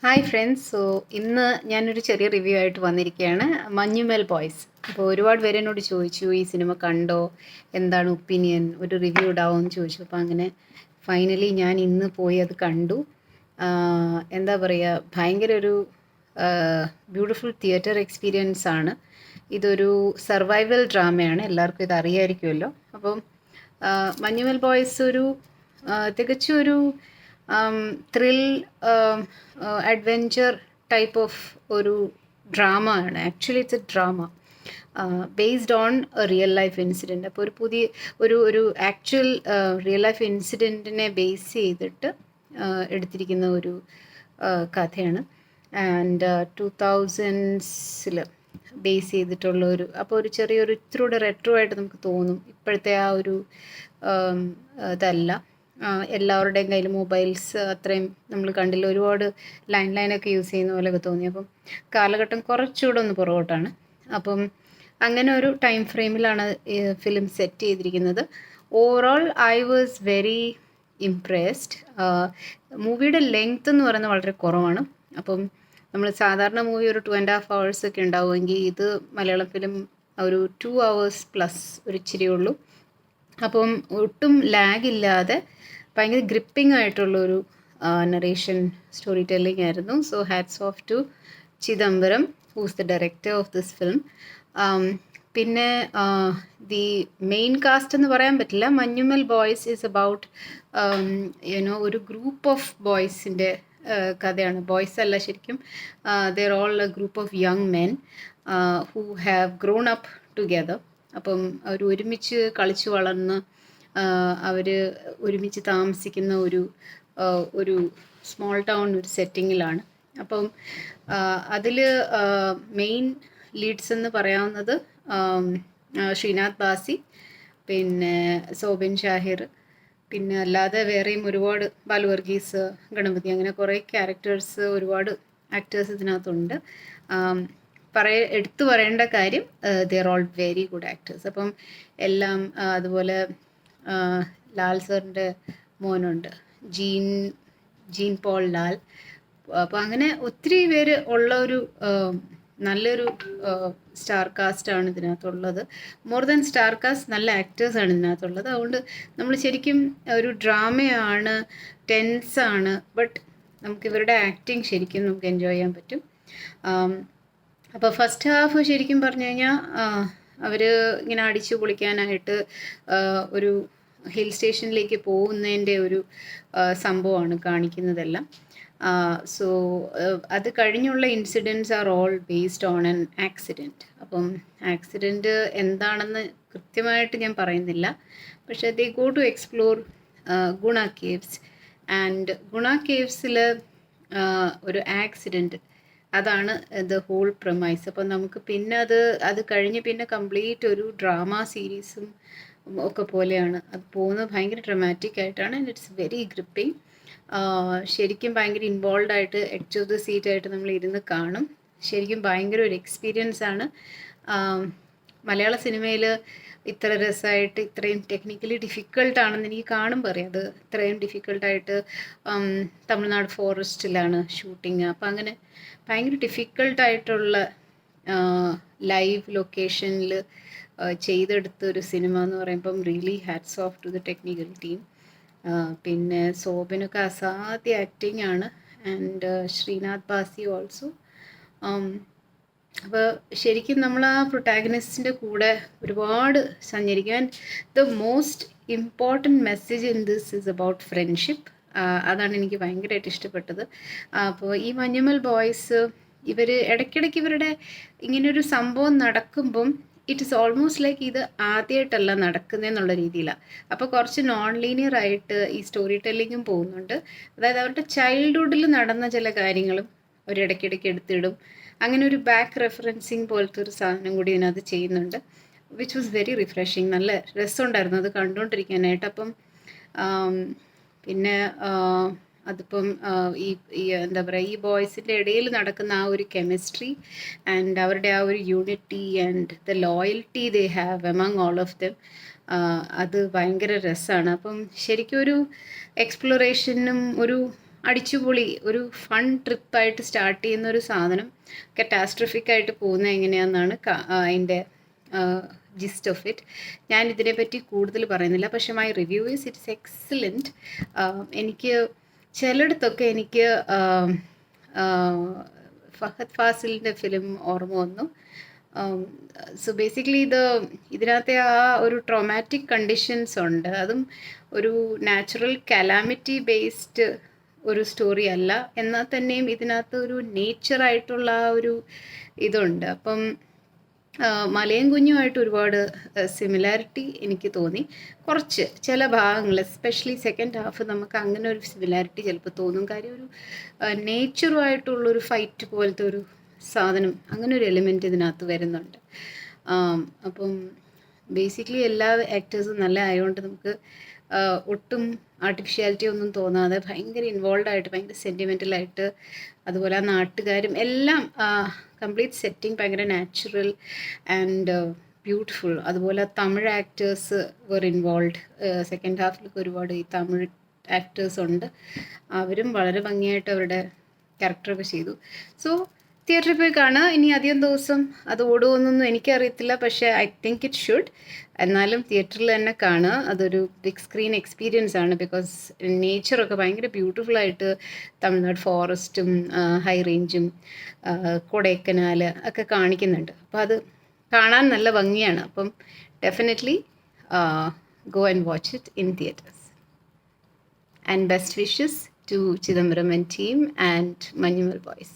Hi friends. ഇന്ന് ഞാനൊരു ചെറിയ റിവ്യൂ ആയിട്ട് വന്നിരിക്കുകയാണ്. മഞ്ഞുമേൽ ബോയ്സ്. അപ്പോൾ ഒരുപാട് പേര് എന്നോട് ചോദിച്ചു ഈ സിനിമ കണ്ടോ, എന്താണ് ഒപ്പീനിയൻ, ഒരു റിവ്യൂ ഇടാവോ എന്ന് ചോദിച്ചു. അപ്പോൾ അങ്ങനെ ഫൈനലി ഞാൻ ഇന്ന് പോയി അത് കണ്ടു. എന്താ പറയുക, ഭയങ്കര ഒരു ബ്യൂട്ടിഫുൾ തിയേറ്റർ എക്സ്പീരിയൻസ് ആണ്. ഇതൊരു സർവൈവൽ ഡ്രാമയാണ്, എല്ലാവർക്കും ഇത് അറിയായിരിക്കുമല്ലോ. അപ്പം മഞ്ഞുമൽ ബോയ്സ് ഒരു തികച്ചും ഒരു ത്രിൽ അഡ്വെഞ്ചർ ടൈപ്പ് ഓഫ് ഒരു ഡ്രാമ ആണ്. Actually it's A drama based on A real life incident. അപ്പോൾ ഒരു പുതിയ ഒരു ആക്ച്വൽ റിയൽ ലൈഫ് ഇൻസിഡൻറ്റിനെ ബേസ് ചെയ്തിട്ട് എടുത്തിരിക്കുന്ന ഒരു കഥയാണ്. ആൻഡ് 2000s ബേസ് ചെയ്തിട്ടുള്ള ഒരു, അപ്പോൾ ഒരു ചെറിയൊരു ഇത്തിരി റെട്രോ ആയിട്ട് നമുക്ക് തോന്നും. ഇപ്പോഴത്തെ ആ ഒരു ഇതല്ല. എല്ലാവരുടെയും കയ്യിൽ മൊബൈൽസ് അത്രയും നമ്മൾ കണ്ടില്ല. ഒരുപാട് ലൈനൊക്കെ യൂസ് ചെയ്യുന്ന പോലെയൊക്കെ തോന്നി. അപ്പം കാലഘട്ടം കുറച്ചുകൂടെ ഒന്ന് പുറകോട്ടാണ്. അപ്പം അങ്ങനെ ഒരു ടൈം ഫ്രെയിമിലാണ് ഫിലിം സെറ്റ് ചെയ്തിരിക്കുന്നത്. Overall I was very impressed. മൂവിയുടെ ലെങ്ത് എന്ന് പറയുന്നത് വളരെ കുറവാണ്. അപ്പം നമ്മൾ സാധാരണ മൂവി ഒരു 2.5 hours ഒക്കെ ഉണ്ടാവുമെങ്കിൽ ഇത് മലയാളം ഫിലിം ഒരു 2 hours പ്ലസ് ഒരു ഇച്ചിരി ഉള്ളൂ. അപ്പം ഒട്ടും ലാഗ് ഇല്ലാതെ ഭയങ്കര ഗ്രിപ്പിംഗ് ആയിട്ടുള്ളൊരു നറേഷൻ സ്റ്റോറി ടെല്ലിംഗ് ആയിരുന്നു. So hats off to Chidambaram, who's the director of this film. പിന്നെ ദി മെയിൻ കാസ്റ്റ് എന്ന് പറയാൻ പറ്റില്ല. മഞ്ഞുമൽ ബോയ്സ് ഈസ് അബൌട്ട് ഒരു ഗ്രൂപ്പ് ഓഫ് ബോയ്സിൻ്റെ കഥയാണ്. ബോയ്സ് അല്ല ശരിക്കും, they're all a group of young men who have grown up together. അപ്പം അവർ ഒരുമിച്ച് കളിച്ചു വളർന്ന് അവർ ഒരുമിച്ച് താമസിക്കുന്ന ഒരു സ്മോൾ ടൗൺ ഒരു സെറ്റിങ്ങിലാണ്. അപ്പം അതിൽ മെയിൻ ലീഡ്സ് എന്ന് പറയാവുന്നത് ശ്രീനാഥ് ബാസി, പിന്നെ സോബിൻ ഷാഹിർ, പിന്നെ അല്ലാതെ വേറെയും ഒരുപാട് ബാലു വർഗീസ്, ഗണപതി, അങ്ങനെ കുറേ ക്യാരക്ടേഴ്സ്, ഒരുപാട് ആക്ടേഴ്സ് ഇതിനകത്തുണ്ട്. എടുത്തു പറയേണ്ട കാര്യം, they are all very good actors. അപ്പം എല്ലാം അതുപോലെ ലാൽ സാറിൻ്റെ മോനുണ്ട്, ജീൻ പോൾ ലാൽ. അപ്പോൾ അങ്ങനെ ഒത്തിരി പേര് ഉള്ള ഒരു നല്ലൊരു സ്റ്റാർ കാസ്റ്റാണ് ഇതിനകത്തുള്ളത്. മോർ ദാൻ സ്റ്റാർ കാസ്റ്റ്, നല്ല ആക്ടേഴ്സാണ് ഇതിനകത്തുള്ളത്. അതുകൊണ്ട് നമ്മൾ ശരിക്കും ഒരു ഡ്രാമയാണ്, ടെൻസാണ്, ബട്ട് നമുക്ക് ഇവരുടെ ആക്ടിങ് ശരിക്കും നമുക്ക് എൻജോയ് ചെയ്യാൻ പറ്റും. അപ്പോൾ ഫസ്റ്റ് ഹാഫ് ശരിക്കും പറഞ്ഞു കഴിഞ്ഞാൽ അവർ ഇങ്ങനെ അടിച്ചു പൊളിക്കാനായിട്ട് ഒരു ഹിൽ സ്റ്റേഷനിലേക്ക് പോകുന്നതിൻ്റെ ഒരു സംഭവമാണ് കാണിക്കുന്നതെല്ലാം. സോ അത് കഴിഞ്ഞുള്ള incidents are all based on an accident. അപ്പം ആക്സിഡൻറ്റ് എന്താണെന്ന് കൃത്യമായിട്ട് ഞാൻ പറയുന്നില്ല, പക്ഷേ ദേ ഗോ ടു എക്സ്പ്ലോർ ഗുണ കേവ്സ്. ആൻഡ് ഗുണ കേവ്സിൽ ഒരു ആക്സിഡൻറ്റ്, അതാണ് ദ ഹോൾ പ്രമൈസ്. അപ്പം നമുക്ക് പിന്നെ അത് കഴിഞ്ഞ് പിന്നെ കംപ്ലീറ്റ് ഒരു ഡ്രാമ സീരീസും ഒക്കെ പോലെയാണ് അത് പോകുന്നത്. ഭയങ്കര ഡ്രമാറ്റിക് ആയിട്ടാണ്. And it's very gripping. ശരിക്കും ഭയങ്കര ഇൻവോൾവ് ആയിട്ട് എഡ്ജ് ഓഫ് ദ സീറ്റ് ആയിട്ട് നമ്മൾ ഇരുന്ന് കാണും. ശരിക്കും ഭയങ്കര ഒരു എക്സ്പീരിയൻസ് ആണ്. മലയാള സിനിമയിൽ ഇത്ര രസമായിട്ട്, ഇത്രയും ടെക്നിക്കലി ഡിഫിക്കൾട്ടാണെന്ന് എനിക്ക് കാണുമ്പോൾ അറിയാം. അത് ഇത്രയും ഡിഫിക്കൾട്ടായിട്ട് തമിഴ്നാട് ഫോറസ്റ്റിലാണ് ഷൂട്ടിങ്. അപ്പം അങ്ങനെ ഭയങ്കര ഡിഫിക്കൾട്ടായിട്ടുള്ള ലൈവ് ലൊക്കേഷനിൽ ചെയ്തെടുത്ത ഒരു സിനിമ എന്ന് പറയുമ്പം really hats off to the technical team. പിന്നെ സോബിനൊക്കെ അസാധ്യ ആക്ടിങ് ആണ്. And Sreenath Basi also. അപ്പോൾ ശരിക്കും നമ്മൾ ആ പ്രൊട്ടാഗനിസ്റ്റിൻ്റെ കൂടെ ഒരുപാട് സഞ്ചരിക്കാൻ. The most important message in this is about friendship. അതാണ് എനിക്ക് ഭയങ്കരമായിട്ട് ഇഷ്ടപ്പെട്ടത്. അപ്പോൾ ഈ മഞ്ഞുമൽ ബോയ്സ് ഇവർ ഇടയ്ക്കിടയ്ക്ക് ഇവരുടെ ഇങ്ങനൊരു സംഭവം നടക്കുമ്പം ഇറ്റ് ഈസ് ഓൾമോസ്റ്റ് ലൈക്ക് ഇത് ആദ്യമായിട്ടല്ല നടക്കുന്നതെന്നുള്ള രീതിയിലാണ്. അപ്പോൾ കുറച്ച് നോൺ ലീനിയർ ആയിട്ട് ഈ സ്റ്റോറി ടെല്ലിങ്ങും പോകുന്നുണ്ട്. അതായത് അവരുടെ ചൈൽഡ്ഹുഡിൽ നടന്ന ചില കാര്യങ്ങളും അവരിടയ്ക്കിടയ്ക്ക് എടുത്തിടും. അങ്ങനെ ഒരു ബാക്ക് റെഫറൻസിങ് പോലത്തെ ഒരു സാധനം കൂടി ഇതിനകത്ത് ചെയ്യുന്നുണ്ട്, വിച്ച് വാസ് വെരി റിഫ്രഷിങ്. നല്ല രസമുണ്ടായിരുന്നു അത് കണ്ടുകൊണ്ടിരിക്കാനായിട്ട്. അപ്പം പിന്നെ അതിപ്പം ഈ എന്താ പറയുക, ഈ ബോയ്സിൻ്റെ ഇടയിൽ നടക്കുന്ന ആ ഒരു കെമിസ്ട്രി ആൻഡ് അവരുടെ ആ ഒരു unity and the loyalty they have among all of them, അത് ഭയങ്കര രസമാണ്. അപ്പം ശരിക്കും ഒരു എക്സ്പ്ലോറേഷനും ഒരു അടിച്ചുപൊളി ഒരു ഫൺ ട്രിപ്പായിട്ട് സ്റ്റാർട്ട് ചെയ്യുന്ന ഒരു സാധനം കറ്റാസ്ട്രഫിക്കായിട്ട് പോകുന്നത് എങ്ങനെയാണെന്നാണ് അതിൻ്റെ ജിസ്റ്റ് ഓഫ് ഇറ്റ്. ഞാൻ ഇതിനെപ്പറ്റി കൂടുതൽ പറയുന്നില്ല, പക്ഷേ my review is it's excellent. എനിക്ക് ചിലയിടത്തൊക്കെ എനിക്ക് ഫഹദ് ഫാസിലിൻ്റെ ഫിലിം ഓർമ്മ വന്നു. സോ ബേസിക്കലി ഇതിനകത്തെ ആ ഒരു ട്രോമാറ്റിക് കണ്ടീഷൻസ് ഉണ്ട്. അതും ഒരു നാച്ചുറൽ കലാമിറ്റി ബേസ്ഡ് ഒരു സ്റ്റോറി അല്ല, എന്നാൽ തന്നെയും ഇതിനകത്ത് ഒരു നേച്ചറായിട്ടുള്ള ആ ഒരു ഇതുണ്ട്. അപ്പം മലയും കുഞ്ഞുമായിട്ട് ഒരുപാട് സിമിലാരിറ്റി എനിക്ക് തോന്നി. കുറച്ച് ചില ഭാഗങ്ങൾ എസ്പെഷ്യലി സെക്കൻഡ് ഹാഫ് നമുക്ക് അങ്ങനെ ഒരു സിമിലാരിറ്റി ചിലപ്പോൾ തോന്നും. കാര്യം ഒരു നേച്ചറുമായിട്ടുള്ളൊരു ഫൈറ്റ് പോലത്തെ ഒരു സാധനം, അങ്ങനെ ഒരു എലിമെൻറ്റ് ഇതിനകത്ത് വരുന്നുണ്ട്. അപ്പം ബേസിക്കലി എല്ലാ ആക്ടേഴ്സും നല്ല ആയതുകൊണ്ട് നമുക്ക് ഒട്ടും ആർട്ടിഫിഷ്യാലിറ്റി ഒന്നും തോന്നാതെ ഭയങ്കര ഇൻവോൾവ് ആയിട്ട് ഭയങ്കര സെൻറ്റിമെൻ്റലായിട്ട്, അതുപോലെ ആ നാട്ടുകാരും എല്ലാം കംപ്ലീറ്റ് സെറ്റിംഗ് ഭയങ്കര നാച്ചുറൽ ആൻഡ് ബ്യൂട്ടിഫുൾ. അതുപോലെ തമിഴ് ആക്ടേഴ്സ് വർ ഇൻവോൾവ്. സെക്കൻഡ് ഹാഫിലൊക്കെ ഒരുപാട് ഈ തമിഴ് ആക്ടേഴ്സ് ഉണ്ട്. അവരും വളരെ ഭംഗിയായിട്ട് അവരുടെ ക്യാരക്ടറൊക്കെ ചെയ്തു. സോ തിയേറ്ററിൽ പോയി കാണുക. ഇനി അധികം ദിവസം അത് ഓടുമെന്നൊന്നും എനിക്കറിയത്തില്ല, പക്ഷേ ഐ തിങ്ക് ഇറ്റ് ഷുഡ്. എന്നാലും തിയേറ്ററിൽ തന്നെ കാണുക. അതൊരു ബിഗ് സ്ക്രീൻ എക്സ്പീരിയൻസ് ആണ്. ബിക്കോസ് നേച്ചറൊക്കെ ഭയങ്കര ബ്യൂട്ടിഫുള്ളായിട്ട് തമിഴ്നാട് ഫോറസ്റ്റും ഹൈ റേഞ്ചും കൊടൈക്കനാൽ ഒക്കെ കാണിക്കുന്നുണ്ട്. അപ്പോൾ അത് കാണാൻ നല്ല ഭംഗിയാണ്. അപ്പം definitely go and watch it in theaters. And best wishes to Chidambaram and team and Manjumal Boys.